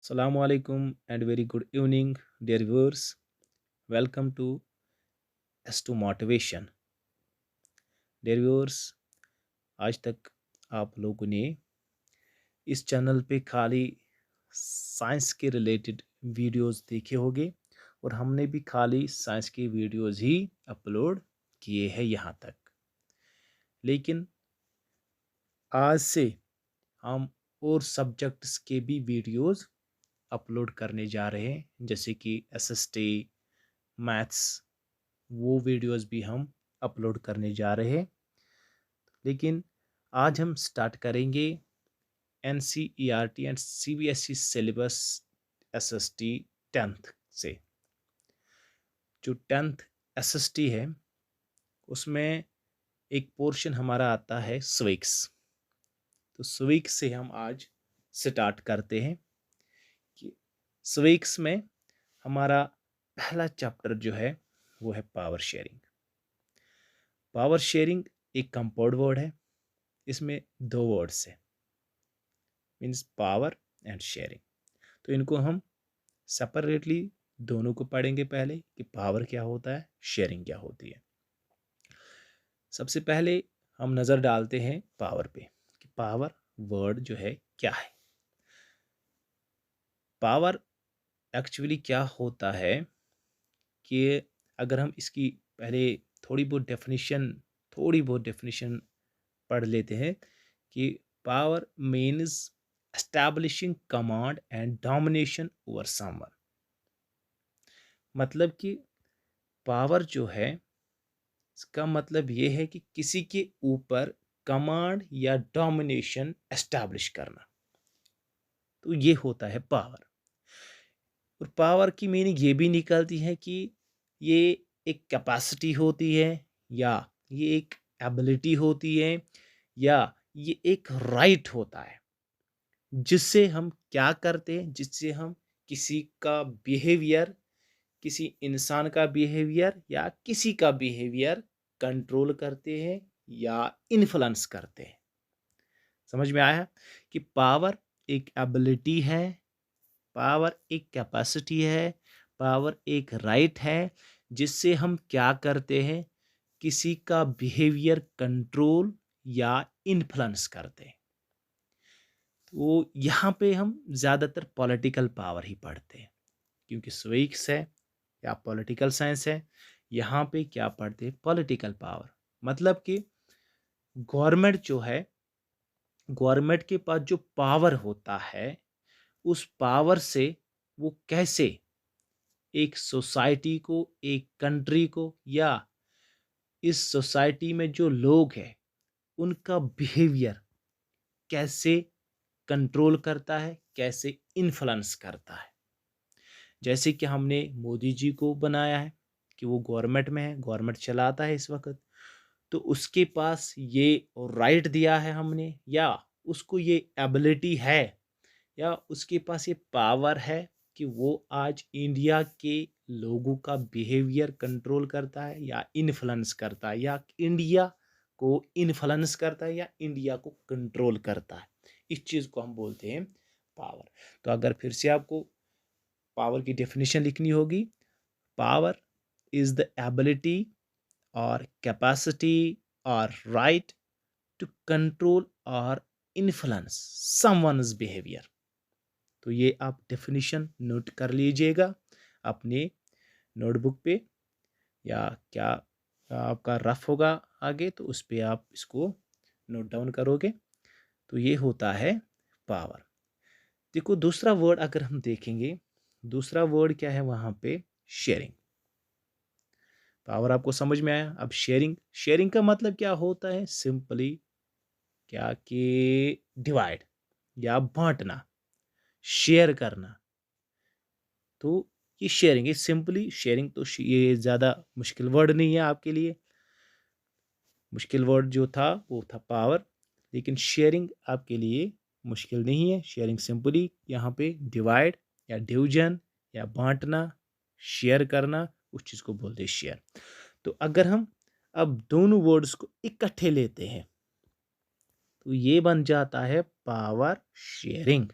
Assalamu alaikum and very good evening, dear viewers. Welcome to S2 Motivation. Dear viewers, आज तक आप लोगों ने इस चैनल पे खाली साइंस के रिलेटेड वीडियोस देखे होंगे और हमने भी खाली साइंस के वीडियोस ही अपलोड किए हैं यहाँ तक। लेकिन आज से हम और सब्जेक्ट्स के भी वीडियोस अपलोड करने जा रहे हैं, जैसे कि एसएसटी, मैथ्स, वो वीडियोस भी हम अपलोड करने जा रहे हैं। लेकिन आज हम स्टार्ट करेंगे NCERT and CBSE syllabus SST 10th से। जो 10th एसएसटी है उसमें एक पोर्शन हमारा आता है स्विक्स। तो स्विक्स से हम आज स्टार्ट करते हैं कि स्विक्स में हमारा पहला चैप्टर जो है वो है पावर शेयरिंग। पावर शेयरिंग एक कंपाउंड वर्ड है, इसमें दो वर्ड्स है, मीन्स पावर एंड शेयरिंग। तो इनको हम सेपरेटली दोनों को पढ़ेंगे पहले कि पावर क्या होता है, शेयरिंग क्या होती है। सबसे पहले हम नज़र डालते हैं पावर पे कि पावर वर्ड जो है क्या है। पावर एक्चुअली क्या होता है कि अगर हम इसकी पहले थोड़ी बहुत डेफिनेशन पढ़ लेते हैं कि power means establishing command and domination over someone. मतलब कि पावर जो है इसका मतलब ये है कि किसी के ऊपर कमांड या डोमिनेशन एस्टैब्लिश करना, तो ये होता है पावर। और पावर की मीनिंग ये भी निकलती है कि ये एक कैपेसिटी होती है, या ये एक एबिलिटी होती है, या ये एक राइट होता है जिससे हम क्या करते हैं, जिससे हम किसी का बिहेवियर, किसी इंसान का बिहेवियर या किसी का बिहेवियर कंट्रोल करते हैं या इन्फ्लुएंस करते हैं। समझ में आया कि पावर एक एबिलिटी है, पावर एक कैपेसिटी है, पावर एक राइट है जिससे हम क्या करते हैं, किसी का बिहेवियर कंट्रोल या इन्फ्लुएंस करते हैं। तो यहाँ पे हम ज़्यादातर पॉलिटिकल पावर ही पढ़ते हैं, क्योंकि स्विक्स है या पॉलिटिकल साइंस है, यहाँ पे क्या पढ़ते हैं, पॉलिटिकल पावर। मतलब कि गवर्नमेंट जो है, गवर्नमेंट के पास जो पावर होता है, उस पावर से वो कैसे एक सोसाइटी को, एक कंट्री को, या इस सोसाइटी में जो लोग हैं उनका बिहेवियर कैसे कंट्रोल करता है, कैसे इन्फ्लुएंस करता है। जैसे कि हमने मोदी जी को बनाया है कि वो गवर्नमेंट में है, गवर्नमेंट चलाता है इस वक्त, तो उसके पास ये राइट दिया है हमने, या उसको ये एबिलिटी है, या उसके पास ये पावर है कि वो आज इंडिया के लोगों का बिहेवियर कंट्रोल करता है या इन्फ्लुएंस करता है, या इंडिया को इन्फ्लुएंस करता है या इंडिया को कंट्रोल करता है। इस चीज़ को हम बोलते हैं पावर। तो अगर फिर से आपको पावर की डेफिनेशन लिखनी होगी, पावर इज द एबिलिटी और कैपेसिटी और राइट टू कंट्रोल और इन्फ्लुएंस समवन्स बिहेवियर। तो ये आप डेफिनेशन नोट कर लीजिएगा अपने नोटबुक पे, या क्या आपका रफ होगा आगे तो उस पे आप इसको नोट डाउन करोगे। तो ये होता है पावर। देखो दूसरा वर्ड अगर हम देखेंगे, दूसरा वर्ड क्या है वहाँ पे, शेयरिंग। पावर आपको समझ में आया। अब शेयरिंग, शेयरिंग का मतलब क्या होता है, सिंपली क्या कि डिवाइड या बांटना, शेयर करना। तो ये शेयरिंग, ये सिंपली शेयरिंग। तो ये ज़्यादा मुश्किल वर्ड नहीं है आपके लिए। मुश्किल वर्ड जो था वो था पावर, लेकिन शेयरिंग आपके लिए मुश्किल नहीं है। शेयरिंग सिंपली यहाँ पे डिवाइड या डिवीजन या बांटना, शेयर करना, उस चीज़ को बोलते हैं शेयर। तो अगर हम अब दोनों वर्ड्स को इकट्ठे लेते हैं तो ये बन जाता है पावर शेयरिंग।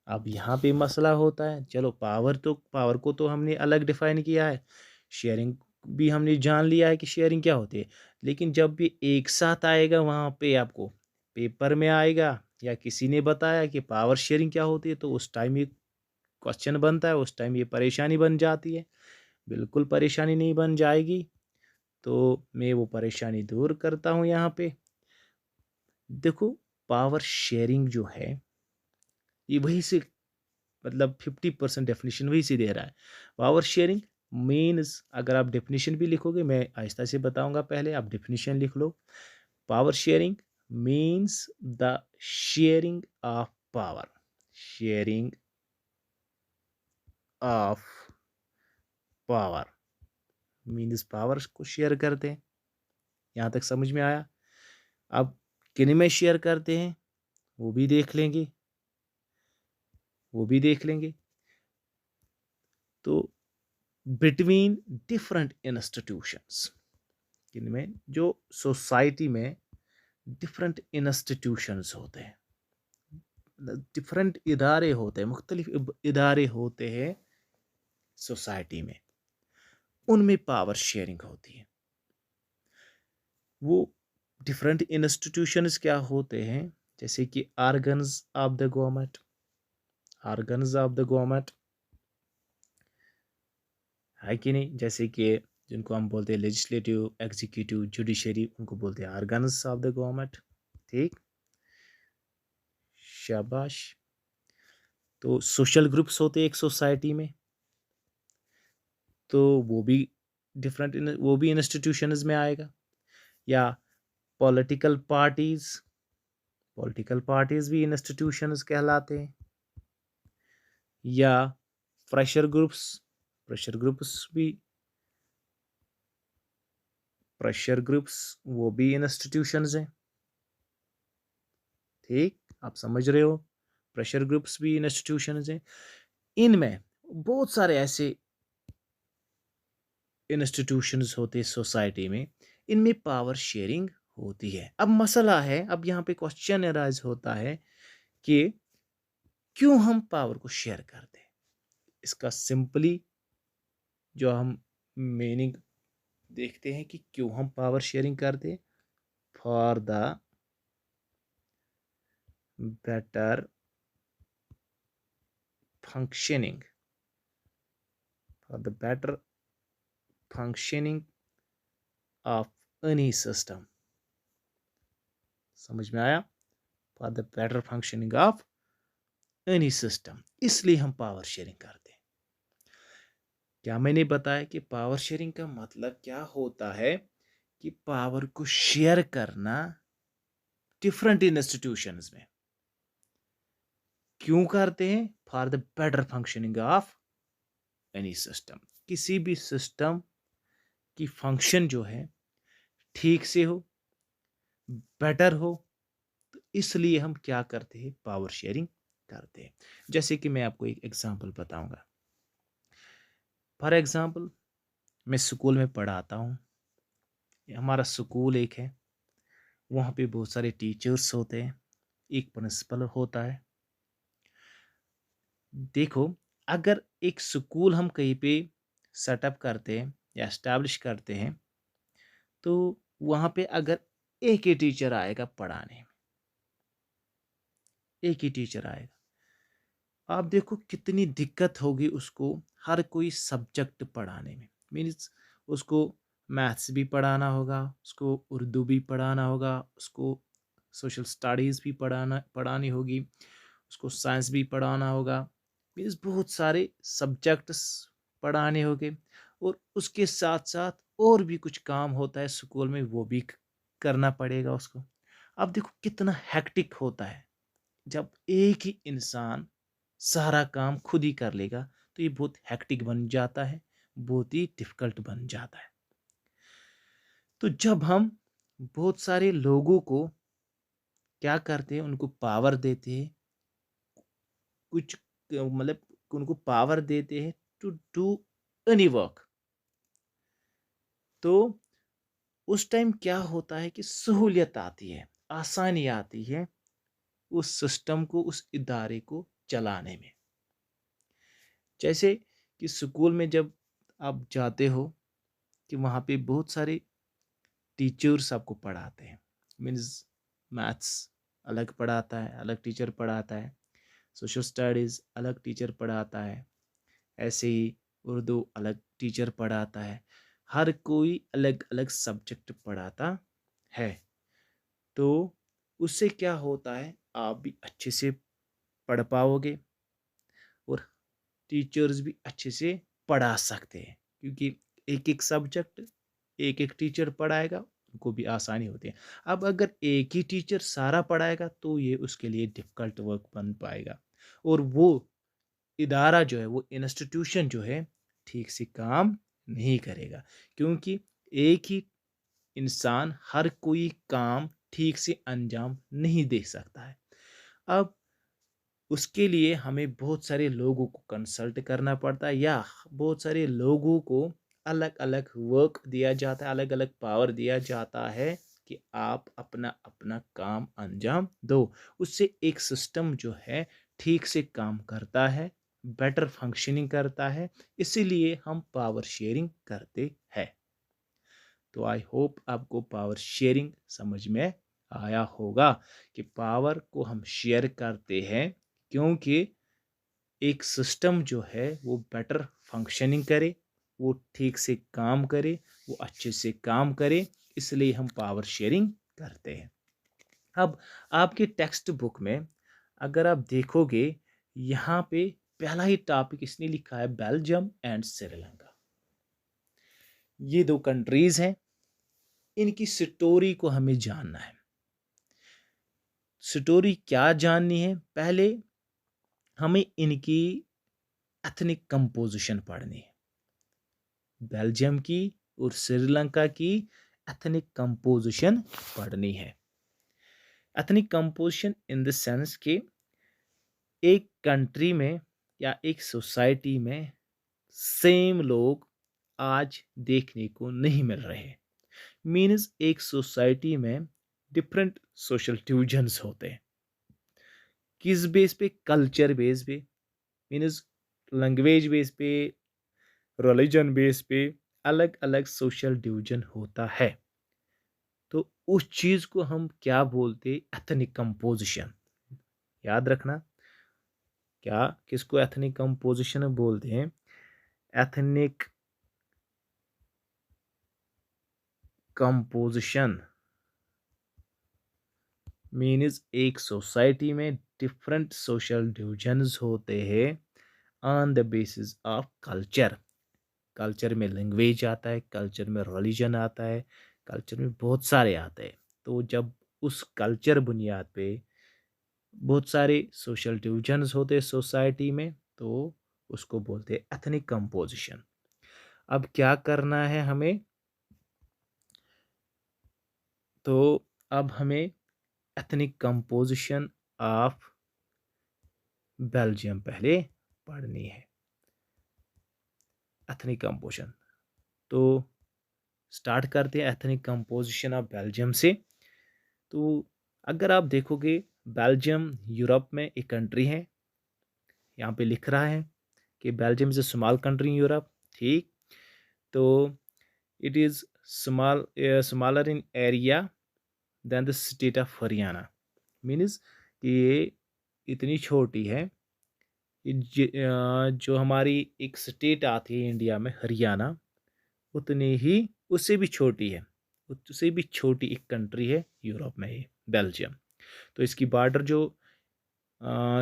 अब यहाँ पे मसला होता है, चलो पावर को तो हमने अलग डिफाइन किया है, शेयरिंग भी हमने जान लिया है कि शेयरिंग क्या होती है, लेकिन जब भी एक साथ आएगा वहाँ पे आपको पेपर में आएगा या किसी ने बताया कि पावर शेयरिंग क्या होती है, तो उस टाइम ये क्वेश्चन बनता है, उस टाइम ये परेशानी बन जाती है। बिल्कुल परेशानी नहीं बन जाएगी, तो मैं वो परेशानी दूर करता हूँ यहाँ पे। देखो, पावर शेयरिंग जो है ये वही से मतलब 50% डेफिनेशन वही से दे रहा है। पावर शेयरिंग मीन्स, अगर आप डेफिनेशन भी लिखोगे, मैं आहिस्ता से बताऊंगा, पहले आप डेफिनेशन लिख लो। Power sharing means the sharing of power, sharing of power means power को शेयर करते हैं। यहाँ तक समझ में आया? अब किन में शेयर करते हैं वो भी देख लेंगे, वो भी देख लेंगे। तो बिटवीन डिफरेंट इंस्टीट्यूशंस, इनमें जो सोसाइटी में डिफरेंट इंस्टीट्यूशंस होते हैं, डिफरेंट इदारे होते हैं, मुख्तलिफ इदारे होते हैं सोसाइटी में, उनमें पावर शेयरिंग होती है। वो डिफरेंट इंस्टीट्यूशंस क्या होते हैं, जैसे कि organs of the government, organs of the government है कि नहीं, जैसे कि जिनको हम बोलते हैं लेजिस्लेटिव, एग्जीक्यूटिव, जुडिशरी, उनको बोलते हैं ऑर्गन्स ऑफ द गवर्नमेंट। ठीक, शाबाश। तो सोशल ग्रुप्स होते हैं एक सोसाइटी में, तो वो भी वो भी इंस्टीट्यूशंस में आएगा। या पॉलिटिकल पार्टीज, पॉलिटिकल पार्टीज भी इंस्टीट्यूशंस कहलाते हैं। या प्रेशर ग्रुप्स, प्रेशर ग्रुप्स भी, प्रेशर ग्रुप्स वो भी इंस्टीट्यूशंस हैं। ठीक, आप समझ रहे हो, प्रेशर ग्रुप्स भी इंस्टीट्यूशंस हैं। इनमें बहुत सारे ऐसे इंस्टीट्यूशंस होते हैं सोसाइटी में, इनमें पावर शेयरिंग होती है। अब मसला है, अब यहाँ पे क्वेश्चन अराइज होता है कि क्यों हम पावर को शेयर करते हैं। इसका सिंपली जो हम मीनिंग देखते हैं कि क्यों हम पावर शेयरिंग करते हैं, for the better functioning, for the better functioning of any system. समझ में आया? For the better functioning of any system, इसलिए हम पावर शेयरिंग करते हैं। क्या मैंने बताया कि पावर शेयरिंग का मतलब क्या होता है, कि पावर को शेयर करना डिफरेंट इंस्टीट्यूशंस में। क्यों करते हैं? For the better functioning of any system, किसी भी सिस्टम की फंक्शन जो है ठीक से हो, बेटर हो, तो इसलिए हम क्या करते हैं, पावर शेयरिंग करते हैं। जैसे कि मैं आपको एक एग्जांपल बताऊंगा। फॉर एग्जांपल, मैं स्कूल में पढ़ाता हूँ, हमारा स्कूल एक है, वहाँ पे बहुत सारे टीचर्स होते हैं, एक प्रिंसिपल होता है। देखो, अगर एक स्कूल हम कहीं पे सेटअप करते हैं या एस्टैब्लिश करते हैं, तो वहाँ पे अगर एक ही टीचर आएगा पढ़ाने, एक ही टीचर आएगा, आप देखो कितनी दिक्कत होगी उसको हर कोई सब्जेक्ट पढ़ाने में। मीन्स उसको मैथ्स भी पढ़ाना होगा, उसको उर्दू भी पढ़ाना होगा, उसको सोशल स्टडीज़ भी पढ़ानी होगी, उसको साइंस भी पढ़ाना होगा। मीन्स बहुत सारे सब्जेक्ट्स पढ़ाने होंगे, और उसके साथ साथ और भी कुछ काम होता है स्कूल में, वो भी करना पड़ेगा उसको। अब देखो कितना हेक्टिक होता है जब एक ही इंसान सारा काम खुद ही कर लेगा, तो ये बहुत हेक्टिक बन जाता है, बहुत ही डिफिकल्ट बन जाता है। तो जब हम बहुत सारे लोगों को क्या करते हैं, उनको पावर देते हैं, कुछ मतलब उनको पावर देते हैं टू डू एनी वर्क, तो उस टाइम क्या होता है कि सहूलियत आती है, आसानी आती है उस सिस्टम को, उस इदारे को चलाने में। जैसे कि स्कूल में जब आप जाते हो कि वहाँ पे बहुत सारे टीचर्स आपको पढ़ाते हैं। मीन्स मैथ्स अलग पढ़ाता है, अलग टीचर पढ़ाता है। सोशल स्टडीज़ अलग टीचर पढ़ाता है। ऐसे ही उर्दू अलग टीचर पढ़ाता है। हर कोई अलग अलग सब्जेक्ट पढ़ाता है। तो उससे क्या होता है, आप भी अच्छे से पढ़ पाओगे और टीचर्स भी अच्छे से पढ़ा सकते हैं, क्योंकि एक एक सब्जेक्ट एक एक टीचर पढ़ाएगा, उनको भी आसानी होती है। अब अगर एक ही टीचर सारा पढ़ाएगा तो ये उसके लिए डिफ़िकल्ट वर्क बन पाएगा और वो इदारा जो है, वो इंस्टीट्यूशन जो है, ठीक से काम नहीं करेगा, क्योंकि एक ही इंसान हर कोई काम ठीक से अंजाम नहीं दे सकता है। अब उसके लिए हमें बहुत सारे लोगों को कंसल्ट करना पड़ता है या बहुत सारे लोगों को अलग-अलग वर्क दिया जाता है, अलग-अलग पावर दिया जाता है कि आप अपना-अपना काम अंजाम दो। उससे एक सिस्टम जो है ठीक से काम करता है, बेटर फंक्शनिंग करता है, इसीलिए हम पावर शेयरिंग करते हैं। तो आई होप आपको पावर शेयरिंग समझ में आया होगा कि पावर को हम शेयर करते हैं क्योंकि एक सिस्टम जो है वो बेटर फंक्शनिंग करे, वो ठीक से काम करे, वो अच्छे से काम करे, इसलिए हम पावर शेयरिंग करते हैं। अब आपके टेक्स्ट बुक में अगर आप देखोगे, यहाँ पे पहला ही टॉपिक इसने लिखा है बेल्जियम एंड श्रीलंका। ये दो कंट्रीज हैं, इनकी स्टोरी को हमें जानना है। स्टोरी क्या जाननी है, पहले हमें इनकी एथनिक कंपोजिशन पढ़नी है। बेल्जियम की और श्रीलंका की एथनिक कंपोजिशन पढ़नी है। Ethnic composition in the sense कि एक कंट्री में या एक सोसाइटी में सेम लोग आज देखने को नहीं मिल रहे। मीन्स एक सोसाइटी में डिफरेंट सोशल डिविजन्स होते हैं। किस बेस पे? कल्चर बेस पे, मीन्स लैंग्वेज बेस पे, रिलीजन बेस पे अलग अलग सोशल डिवीजन होता है। तो उस चीज को हम क्या बोलते? Ethnic composition. याद रखना, क्या किसको एथनिक कंपोजिशन बोलते हैं? एथनिक कंपोजिशन मीन्स एक सोसाइटी में डिफरेंट सोशल डिविजन्स होते हैं on the basis of culture. Culture में लैंग्वेज आता है, कल्चर में रिलीजन आता है, कल्चर में बहुत सारे आते हैं। तो जब उस कल्चर बुनियाद पे बहुत सारे सोशल डिविजन्स होते हैं सोसाइटी में, तो उसको बोलते हैं एथनिक कंपोजिशन। अब क्या करना है हमें? तो अब हमें एथनिक कंपोजिशन ऑफ बेल्जियम पहले पढ़नी है। एथनिक कंपोजिशन तो स्टार्ट करते हैं एथनिक कंपोजिशन ऑफ बेल्जियम से। तो अगर आप देखोगे, बेल्जियम यूरोप में एक कंट्री है। यहाँ पे लिख रहा है कि Belgium is a small country in Europe. ठीक, तो it is smaller in area than the state of Haryana. Means कि ये इतनी छोटी है, जो हमारी एक स्टेट आती है इंडिया में, हरियाणा, उतनी ही उससे भी छोटी है, उससे भी छोटी एक कंट्री है यूरोप में, ये बेल्जियम। तो इसकी बॉर्डर जो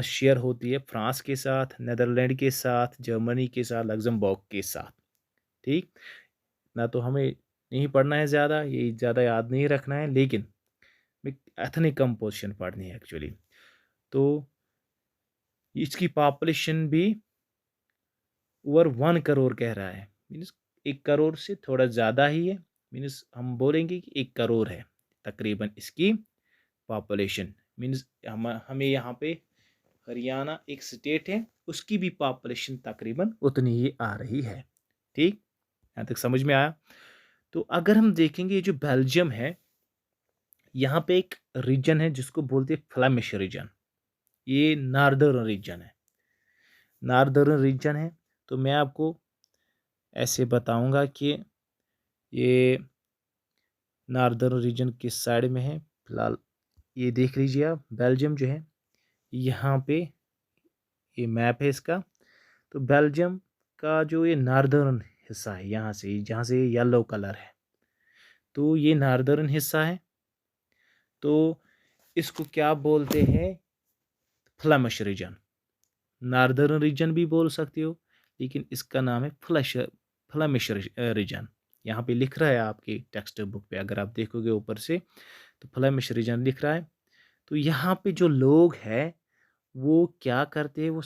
शेयर होती है फ्रांस के साथ, नेदरलैंड के साथ, जर्मनी के साथ, लग्जमबर्ग के साथ। ठीक, ना तो हमें नहीं पढ़ना है ज़्यादा, ये ज़्यादा याद नहीं रखना है, लेकिन एथनिक कंपोजिशन पढ़नी है एक्चुअली। तो इसकी पॉपुलेशन भी ओवर 1 करोड़ कह रहा है। मीन्स 1 करोड़ से थोड़ा ज़्यादा ही है। मीन्स हम बोलेंगे कि 1 करोड़ है तकरीबन इसकी पॉपुलेशन। मीन्स हमें यहाँ पे हरियाणा एक स्टेट है, उसकी भी पॉपुलेशन तकरीबन उतनी ही आ रही है। ठीक, यहाँ तक समझ में आया? तो अगर हम देखेंगे, ये जो बेल्जियम है, यहाँ पे एक रीजन है जिसको बोलते हैं फ्लेमिश रीजन। ये नॉर्दर्न रीजन है। नॉर्दर्न रीजन है। तो मैं आपको ऐसे बताऊंगा कि ये नॉर्दर्न रीजन किस साइड में है। फिलहाल ये देख लीजिए आप, बेल्जियम जो है यहाँ पे, ये मैप है इसका। तो बेल्जियम का जो ये नॉर्दर्न हिस्सा है, यहाँ से जहाँ से येलो कलर है, तो ये नॉर्दर्न हिस्सा है। तो इसको क्या बोलते हैं, फ्लेमिश रीजन। नॉर्दर्न रीजन भी बोल सकते हो, लेकिन इसका नाम है फ्लेमिश रीजन। यहाँ पे लिख रहा है आपके टेक्स्ट बुक पे, अगर आप देखोगे ऊपर से तो फ्लेमिश रीजन लिख रहा है। तो यहाँ पे जो लोग हैं वो क्या करते हैं, वो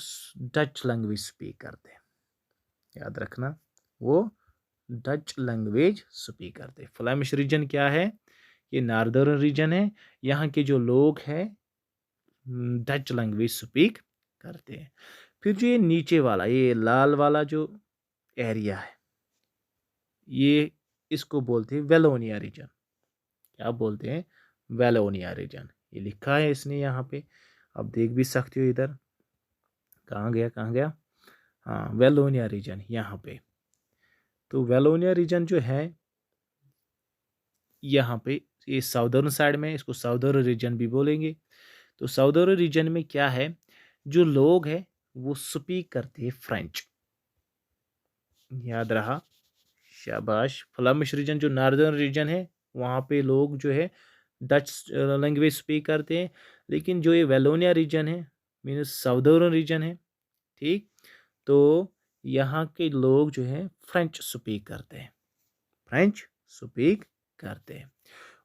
डच लैंग्वेज स्पीक करते हैं। याद रखना, वो डच लैंग्वेज स्पीक करते हैं। फ्लेमिश रीजन क्या है, ये नॉर्दर्न रीजन है। यहाँ के जो लोग हैं डच लैंग्वेज स्पीक करते हैं। फिर जो ये नीचे वाला, ये लाल वाला जो एरिया है, ये इसको बोलते हैं वेलोनिया रीजन। क्या बोलते हैं, वेलोनिया रीजन। ये लिखा है इसने यहाँ पे, आप देख भी सकते हो। इधर कहाँ गया, कहाँ गया, हाँ, वेलोनिया रीजन यहाँ पे। तो वेलोनिया रीजन जो है यहाँ पे, ये साउदर्न साइड में, इसको साउदर्न रीजन भी बोलेंगे। तो साउदर्न रीजन में क्या है, जो लोग हैं वो स्पीक करते हैं फ्रेंच। याद रहा, शाबाश। फ्लेमिश रीजन जो नॉर्दर्न रीजन है, वहाँ पे लोग जो है डच लैंग्वेज स्पीक करते हैं। लेकिन जो ये वेलोनिया रीजन है, मीन्स साउदर्न रीजन है, ठीक, तो यहाँ के लोग जो है फ्रेंच स्पीक करते हैं, फ्रेंच स्पीक करते हैं।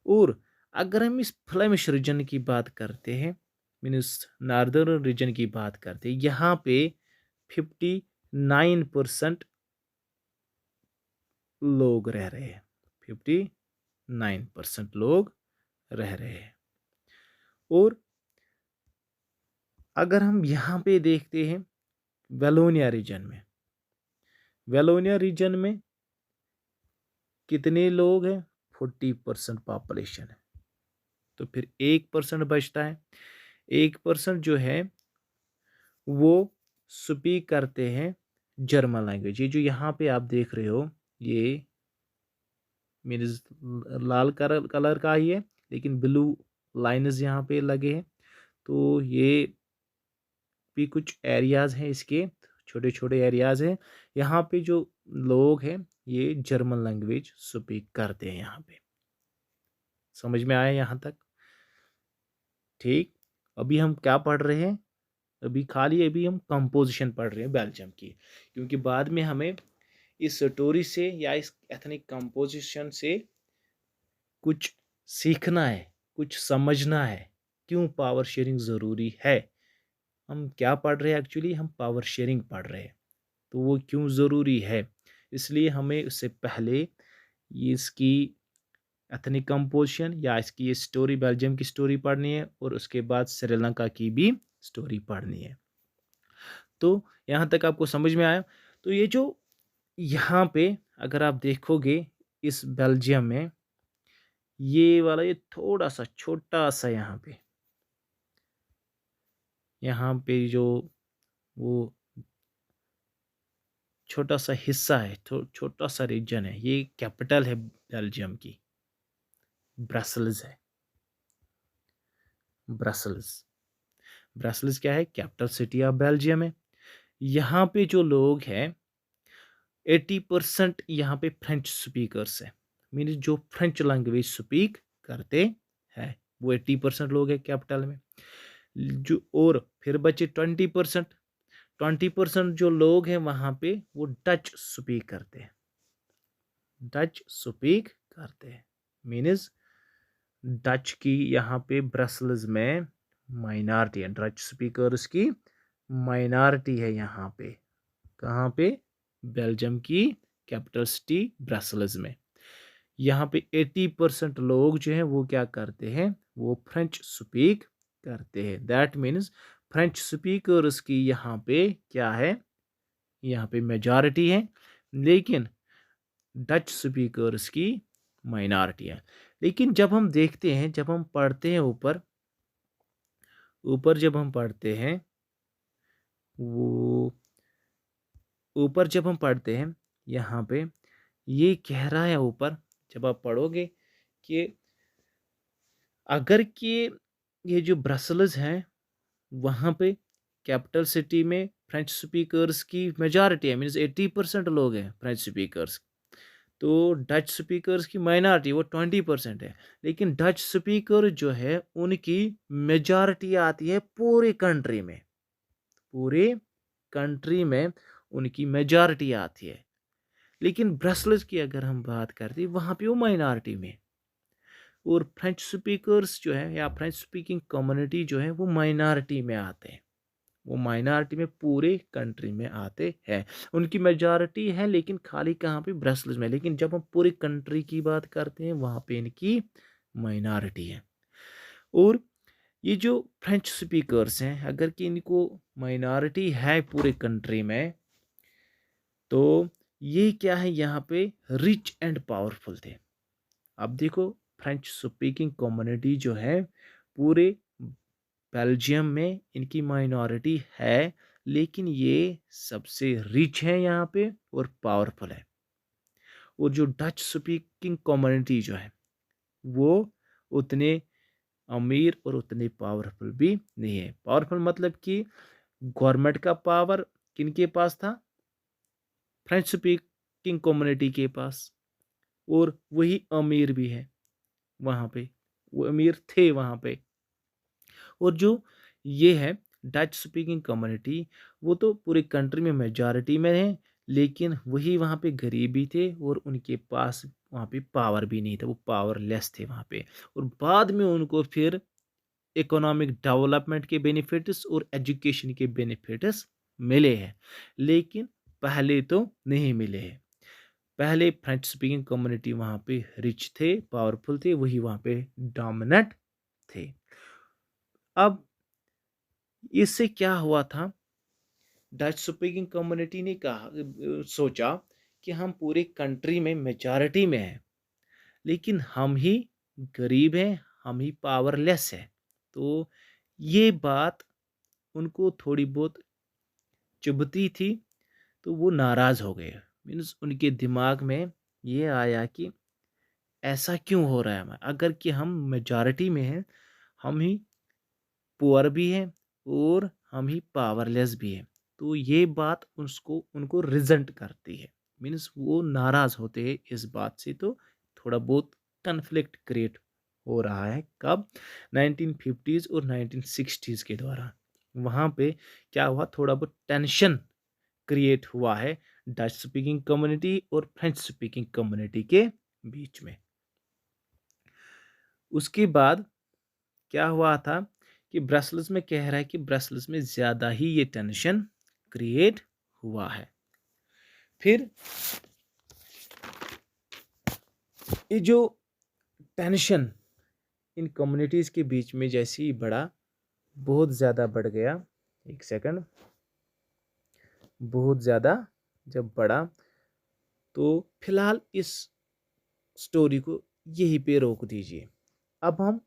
और अगर हम इस फ्लेमिश रीजन की बात करते हैं, मीन्स नॉर्दर्न रीजन की बात करते हैं, यहाँ पे 59% लोग रह रहे हैं। 59% लोग रह रहे हैं। और अगर हम यहाँ पे देखते हैं वेलोनिया रीजन में, वेलोनिया रीजन में कितने लोग हैं, 40% पॉपुलेशन है। तो फिर 1% बचता है। 1% जो है वो स्पीक करते हैं जर्मन लैंग्वेज। ये जो यहाँ पे आप देख रहे हो, ये मीन्स लाल कलर का ही है, लेकिन ब्लू लाइन्स यहाँ पे लगे हैं। तो ये भी कुछ एरियाज हैं इसके, छोटे छोटे एरियाज हैं। यहाँ पे जो लोग हैं ये जर्मन लैंग्वेज स्पीक करते हैं यहाँ पे। समझ में आया यहाँ तक, ठीक। अभी हम क्या पढ़ रहे हैं, अभी हम कंपोजिशन पढ़ रहे हैं बेल्जियम की, क्योंकि बाद में हमें इस स्टोरी से या इस एथनिक कंपोजिशन से कुछ सीखना है, कुछ समझना है, क्यों पावर शेयरिंग ज़रूरी है। हम क्या पढ़ रहे हैं, एक्चुअली हम पावर शेयरिंग पढ़ रहे हैं। तो वो क्यों ज़रूरी है, इसलिए हमें उससे पहले ये इसकी एथनिक कंपोजिशन या इसकी ये स्टोरी, बेल्जियम की स्टोरी पढ़नी है, और उसके बाद श्रीलंका की भी स्टोरी पढ़नी है। तो यहाँ तक आपको समझ में आया। तो ये जो यहाँ पे अगर आप देखोगे इस बेल्जियम में, ये वाला ये थोड़ा सा छोटा सा यहाँ पे जो वो छोटा सा हिस्सा है, छोटा सा रीजन है, ये कैपिटल है बेल्जियम की, ब्रसल्स है। ब्रसल्स, ब्रसल्स क्या है, कैपिटल सिटी ऑफ बेल्जियम है। यहाँ पे जो लोग हैं 80% यहाँ पे फ्रेंच स्पीकर्स है, मीन्स जो फ्रेंच लैंग्वेज स्पीक करते हैं वो 80% लोग हैं कैपिटल में। जो और फिर बचे 20%, 20% जो लोग हैं वहाँ पे वो डच स्पीक करते हैं, डच स्पीक करते हैं, मीन्स डच की यहाँ पे ब्रसल्स में माइनॉरिटी है, डच स्पीकर्स की माइनॉरिटी है यहाँ पे। कहाँ पे, बेल्जियम की कैपिटल सिटी ब्रसल्स में। यहाँ पे 80% लोग जो हैं वो क्या करते हैं, वो फ्रेंच स्पीक करते हैं। दैट मीन्स फ्रेंच स्पीकर्स की यहाँ पे क्या है, यहाँ पे मेजॉरिटी है, लेकिन डच स्पीकर्स की माइनॉरिटी है। लेकिन जब हम देखते हैं, जब हम पढ़ते हैं ऊपर ऊपर जब हम पढ़ते हैं वो ऊपर जब हम पढ़ते हैं यहाँ पे ये कह रहा है ऊपर, जब आप पढ़ोगे कि अगर कि ये जो ब्रसल्स है वहाँ पे कैपिटल सिटी में फ्रेंच स्पीकर्स की मेजॉरिटी है, मीन्स 80% लोग हैं फ्रेंच स्पीकर्स। तो डच स्पीकर्स की माइनॉरिटी वो 20% है, लेकिन डच स्पीकर जो है उनकी मेजॉरिटी आती है पूरे कंट्री में। पूरे कंट्री में उनकी मेजॉरिटी आती है। लेकिन ब्रसल्स की अगर हम बात करते हैं वहाँ पे वो माइनॉरिटी में, और फ्रेंच स्पीकर्स जो है या फ्रेंच स्पीकिंग कम्युनिटी जो है वो माइनॉरिटी में आते हैं। वो माइनॉरिटी में पूरे कंट्री में आते हैं। उनकी मेजॉरिटी है लेकिन खाली कहाँ पे, ब्रसल्स में। लेकिन जब हम पूरी कंट्री की बात करते हैं वहाँ पे इनकी माइनॉरिटी है। और ये जो फ्रेंच स्पीकर्स हैं अगर कि इनको माइनॉरिटी है पूरे कंट्री में, तो ये क्या है, यहाँ पे रिच एंड पावरफुल थे। अब देखो फ्रेंच स्पीकिंग कम्युनिटी जो है पूरे बेल्जियम में इनकी माइनॉरिटी है, लेकिन ये सबसे रिच है यहाँ पे और पावरफुल है। और जो डच स्पीकिंग कम्युनिटी जो है वो उतने अमीर और उतने पावरफुल भी नहीं है। पावरफुल मतलब कि गवर्नमेंट का पावर किनके पास था, फ्रेंच स्पीकिंग कम्युनिटी के पास, और वही अमीर भी है वहाँ पे, वो अमीर थे वहाँ पे। और जो ये है डच स्पीकिंग कम्युनिटी, वो तो पूरी कंट्री में मेजॉरिटी में है, लेकिन वही वहाँ पे गरीब भी थे और उनके पास वहाँ पे पावर भी नहीं था, वो पावरलेस थे वहाँ पे। और बाद में उनको फिर इकोनॉमिक डेवलपमेंट के बेनिफिट्स और एजुकेशन के बेनिफिट्स मिले हैं, लेकिन पहले तो नहीं मिले हैं। पहले फ्रेंच स्पीकिंग कम्युनिटी वहाँ पे रिच थे, पावरफुल थे, वही वहाँ पे डोमिनेंट थे। अब इससे क्या हुआ था, डच स्पीकिंग कम्युनिटी ने कहा, सोचा कि हम पूरे कंट्री में मेजॉरिटी में हैं, लेकिन हम ही गरीब हैं, हम ही पावरलेस हैं। तो ये बात उनको थोड़ी बहुत चुभती थी, तो वो नाराज़ हो गए। मीन्स उनके दिमाग में ये आया कि ऐसा क्यों हो रहा है, हमें अगर कि हम मेजॉरिटी में हैं, हम ही पुअर भी हैं और हम ही पावरलेस भी हैं। तो ये बात उसको उनको रिजल्ट करती है, मीन्स वो नाराज़ होते हैं इस बात से। तो थोड़ा बहुत कन्फ्लिक्ट क्रिएट हो रहा है, कब, 1950s और 1960s के दौरान। वहाँ पे क्या हुआ, थोड़ा बहुत टेंशन क्रिएट हुआ है डच स्पीकिंग कम्युनिटी और फ्रेंच स्पीकिंग कम्युनिटी के बीच में। उसके बाद क्या हुआ था कि ब्रसल्स में कह रहा है कि ब्रसल्स में ज़्यादा ही ये टेंशन क्रिएट हुआ है। फिर ये जो टेंशन इन कम्युनिटीज़ के बीच में जैसे ही बढ़ा, बहुत ज़्यादा बढ़ गया, एक सेकंड, बहुत ज़्यादा जब बढ़ा, तो फिलहाल इस स्टोरी को यहीं पे रोक दीजिए। अब हम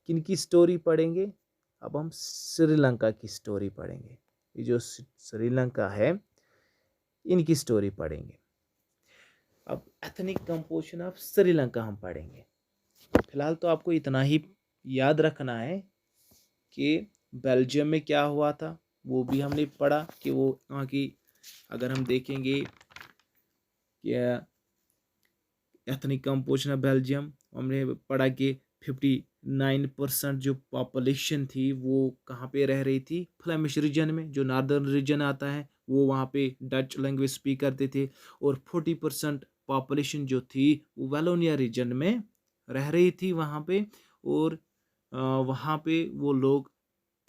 किनकी स्टोरी पढ़ेंगे, अब हम श्रीलंका की स्टोरी पढ़ेंगे। ये जो श्रीलंका है इनकी स्टोरी पढ़ेंगे। अब एथनिक कंपोजिशन ऑफ श्रीलंका हम पढ़ेंगे। फिलहाल तो आपको इतना ही याद रखना है कि बेल्जियम में क्या हुआ था, वो भी हमने पढ़ा कि वो वहाँ की, अगर हम देखेंगे कि एथनिक कंपोजिशन ऑफ बेल्जियम, हमने पढ़ा कि 59% जो पॉपुलेशन थी वो कहाँ पे रह रही थी, फ्लेमिश रीजन में, जो नॉर्दर्न रीजन आता है वो वहाँ पे डच लैंग्वेज स्पीक करते थे। और 40% पॉपुलेशन जो थी वो वेलोनिया रीजन में रह रही थी वहाँ पे। और वहाँ पे वो लोग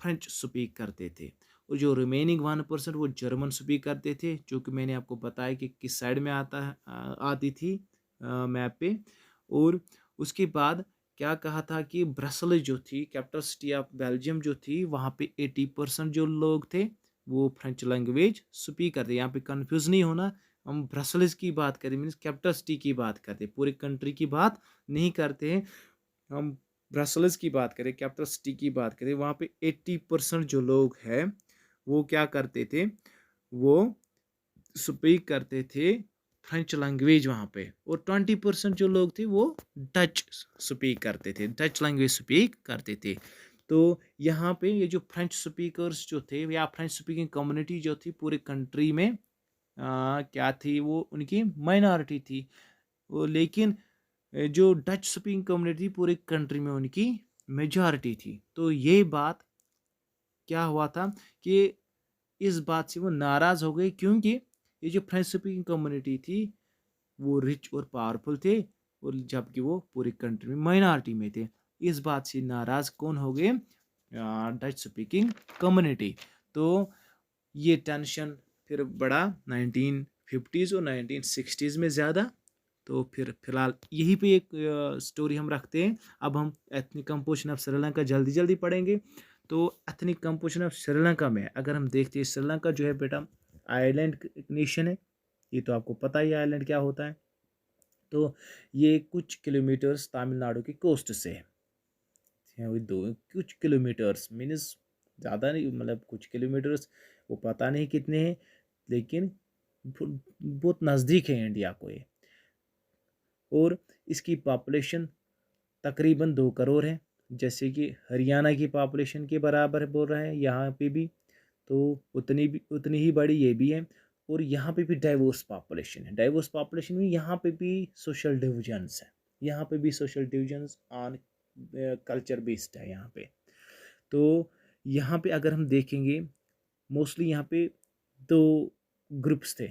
फ्रेंच स्पीक करते थे। और जो रिमेनिंग 1% वो जर्मन स्पीक करते थे, जो कि मैंने आपको बताया कि किस साइड में आती थी मैप पे। और उसके बाद क्या कहा था कि ब्रसल्स जो थी, कैपिटल सिटी ऑफ बेल्जियम जो थी, वहाँ पे 80% जो लोग थे वो फ्रेंच लैंग्वेज स्पीक करते। यहाँ पे कंफ्यूज नहीं होना, हम ब्रसल्स की बात करें, मीन्स कैपिटल सिटी की बात करते, पूरे कंट्री की बात नहीं करते हैं हम। ब्रसल्स की बात करें, कैपिटल सिटी की बात करें, वहाँ पे 80% जो लोग हैं वो क्या करते थे, वो स्पीक करते थे फ्रेंच लैंग्वेज वहाँ पे, और 20% जो लोग थे वो डच स्पीक करते थे, डच लैंग्वेज स्पीक करते थे। तो यहाँ पे ये जो फ्रेंच स्पीकर्स जो थे या फ्रेंच स्पीकिंग कम्युनिटी जो थी पूरे कंट्री में क्या थी, वो उनकी माइनॉरिटी थी। वो लेकिन जो डच स्पीकिंग कम्युनिटी पूरे कंट्री में उनकी मेजॉरिटी थी। तो ये बात क्या हुआ था कि इस बात से वो नाराज़ हो गए, क्योंकि ये जो फ्रेंच स्पीकिंग कम्युनिटी थी वो रिच और पावरफुल थे, और जबकि वो पूरी कंट्री में माइनॉरिटी में थे। इस बात से नाराज़ कौन हो गए? Dutch speaking community. तो ये टेंशन फिर बढ़ा 1950s और 1960s में ज़्यादा। तो फिर फिलहाल यहीं पे एक स्टोरी हम रखते हैं। अब हम एथनिक कंपोजिशन ऑफ श्रीलंका जल्दी जल्दी पढ़ेंगे। तो एथनिक कंपोजिशन ऑफ श्रीलंका में अगर हम देखते हैं, श्रीलंका जो है बेटा आइलैंड नेशन है। ये तो आपको पता ही आइलैंड क्या होता है। तो ये कुछ किलोमीटर्स तमिलनाडु की कोस्ट से है, वो दो कुछ किलोमीटर्स मीन्स ज़्यादा नहीं, मतलब कुछ किलोमीटर्स, वो पता नहीं कितने हैं, लेकिन बहुत नज़दीक है इंडिया को ये। और इसकी पॉपुलेशन तकरीबन 2 करोड़ है, जैसे कि हरियाणा की पॉपुलेशन के बराबर बोल रहे हैं यहाँ पे भी। तो उतनी ही बड़ी ये भी है। और यहाँ पे भी डाइवर्स पॉपुलेशन है। डाइवर्स पॉपुलेशन में यहाँ पे भी सोशल डिविजन्स है, यहाँ पे भी social divisions on culture based है यहाँ पे। तो यहाँ पे अगर हम देखेंगे, मोस्टली यहाँ पे 2 ग्रुप्स थे,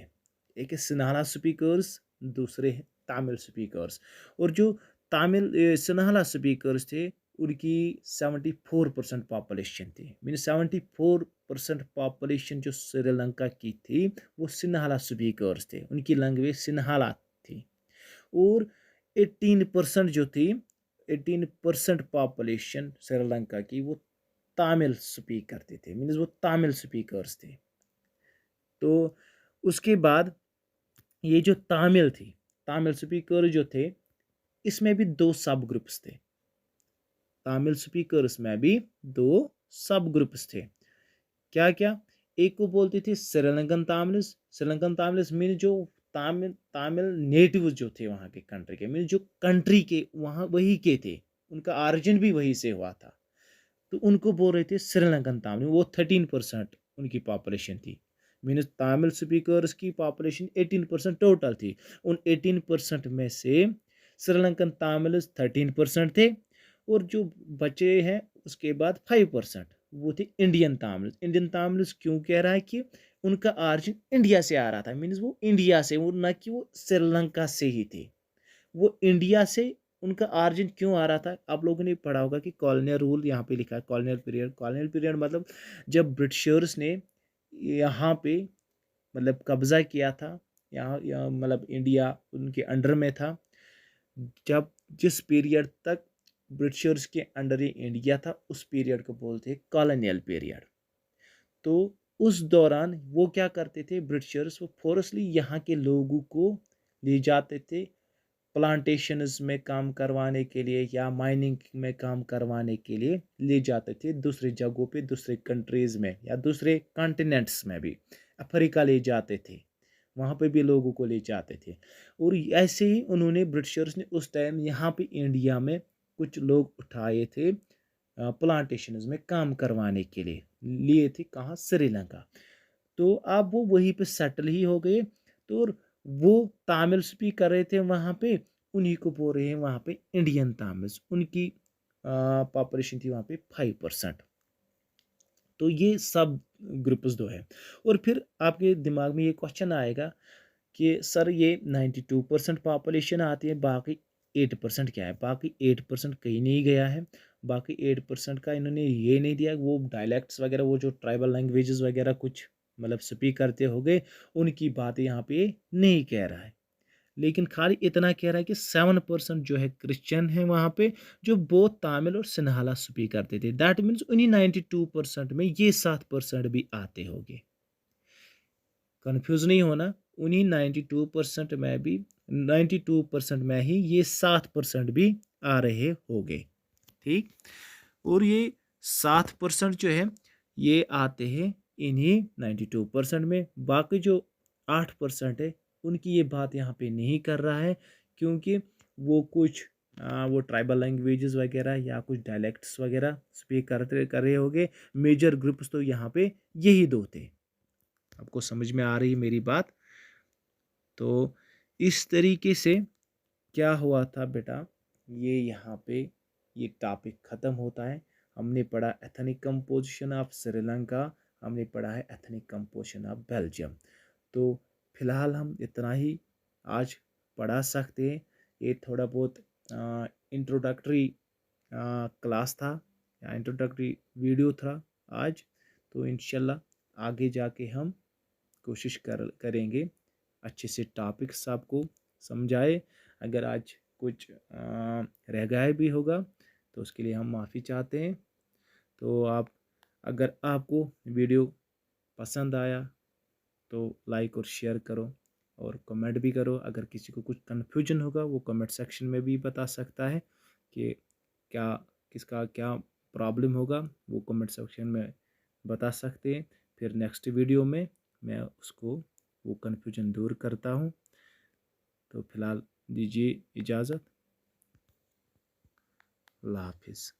एक है सिन्हाला स्पीकर्स, दूसरे हैं तमिल स्पीकर्स। और जो तमिल सिन्हाला स्पीकर्स थे उनकी 74% पॉपुलेशन थी, मीन 74% पॉपुलेशन जो श्रीलंका की थी वो सिन्हाला स्पीकर्स थे, उनकी लैंग्वेज सिन्हाला थी। और 18% जो थी, 18% पॉपुलेशन श्रीलंका की वो तमिल स्पीक करते थे, मीन्स वो तमिल स्पीकर्स थे। तो उसके बाद ये जो तमिल थी, तमिल स्पीकर जो थे, इसमें भी 2 सब ग्रुप्स थे। तमिल स्पीकर्स में भी 2 सब ग्रुप्स थे। क्या क्या? एक को बोलते थे Sri Lankan Tamils. Sri Lankan Tamils mean जो तमिल तमिल नेटिव जो थे वहाँ के कंट्री के, मीन जो कंट्री के वहाँ वही के थे, उनका ऑरिजिन भी वही से हुआ था। तो उनको बोल रहे थे श्रीलंकन तमिल। वो 13% उनकी पॉपुलेशन थी, मीन्स तमिल स्पीकर्स की पॉपुलेशन 18% टोटल थी। उन 18% में से श्रीलंकन तमिल 13% थे, और जो बचे हैं उसके बाद 5% वो थे इंडियन तमिल। इंडियन तमिल क्यों कह रहा है कि उनका ऑरिजिन इंडिया से आ रहा था, मीन्स वो इंडिया से, वो ना कि वो श्रीलंका से ही थे, वो इंडिया से उनका ऑरिजिन क्यों आ रहा था। आप लोगों ने पढ़ा होगा कि कॉलोनियल रूल यहाँ पे लिखा है, कॉलोनियल पीरियड। कॉलोनियल पीरियड मतलब जब ब्रिटिशर्स ने यहाँ पे मतलब कब्जा किया था, यहाँ मतलब इंडिया उनके अंडर में था। जब जिस पीरियड तक ब्रिटिशर्स के अंडर ही इंडिया था, उस पीरियड को बोलते हैं कॉलोनियल पीरियड। तो उस दौरान वो क्या करते थे ब्रिटिशर्स, वो फोर्सली यहाँ के लोगों को ले जाते थे प्लांटेशंस में काम करवाने के लिए या माइनिंग में काम करवाने के लिए ले जाते थे दूसरी जगहों पे, दूसरे कंट्रीज़ में या दूसरे कॉन्टिनेंट्स में भी। अफ्रीका ले जाते थे, वहाँ पे भी लोगों को ले जाते थे। और ऐसे ही उन्होंने ब्रिटिशर्स ने उस टाइम यहाँ पे इंडिया में कुछ लोग उठाए थे प्लांटेशंस में काम करवाने के लिए, लिए थे कहाँ? श्रीलंका। तो अब वो वहीं पे सेटल ही हो गए। तो और वो तमिल स्पीक कर रहे थे वहाँ पे, उन्हीं को बोल रहे हैं वहाँ पे इंडियन तमिल्स। उनकी पॉपुलेशन थी वहाँ पे 5%। तो ये सब ग्रुप्स 2 है। और फिर आपके दिमाग में ये क्वेश्चन आएगा कि सर ये 92% पॉपुलेशन आती है, बाकी 8% क्या है? बाकी 8% कहीं नहीं गया है। बाकी 8% का इन्होंने ये नहीं दिया, वो डायलैक्ट्स वगैरह, वो जो ट्राइबल लैंग्वेजेस वगैरह कुछ मतलब स्पीक करते होंगे, उनकी बात यहाँ पे नहीं कह रहा है। लेकिन खाली इतना कह रहा है कि 7% जो है क्रिश्चियन है वहाँ पे, जो बोथ तमिल और सिन्हाला स्पीक करते थे। दैट मीन्स उन्हीं 92% में ये 7% भी आते होंगे। कंफ्यूज नहीं होना, उन्हीं 92% में भी 92% में ही ये 7% भी आ रहे होंगे। ठीक। और ये 7% जो है ये आते हैं इन्हीं 92% में। बाकी जो 8% है, उनकी ये बात यहाँ पे नहीं कर रहा है, क्योंकि वो कुछ वो ट्राइबल लैंग्वेजेस वगैरह या कुछ डायलेक्ट्स वगैरह स्पीक कर रहे होंगे। मेजर ग्रुप्स तो यहाँ पे यही दो थे। आपको समझ में आ रही है मेरी बात? तो इस तरीके से क्या हुआ था बेटा, ये यहाँ पे ये टॉपिक ख़त्म होता है। हमने पढ़ा एथनिक कंपोजिशन ऑफ श्रीलंका, हमने पढ़ा है एथनिक कंपोजिशन ऑफ बेल्जियम। तो फिलहाल हम इतना ही आज पढ़ा सकते हैं। ये थोड़ा बहुत इंट्रोडक्टरी क्लास था या इंट्रोडक्टरी वीडियो था आज। तो इंशाल्लाह आगे जाके हम कोशिश करेंगे अच्छे से टॉपिक्स आपको समझाए। अगर आज कुछ रह गया भी होगा तो उसके लिए हम माफ़ी चाहते हैं। तो आप, अगर आपको वीडियो पसंद आया तो लाइक और शेयर करो और कमेंट भी करो। अगर किसी को कुछ कन्फ्यूजन होगा वो कमेंट सेक्शन में भी बता सकता है कि क्या किसका क्या प्रॉब्लम होगा, वो कमेंट सेक्शन में बता सकते हैं। फिर नेक्स्ट वीडियो में मैं उसको वो कन्फ्यूजन दूर करता हूँ। तो फिलहाल दीजिए इजाज़त। अल्लाह हाफिज़।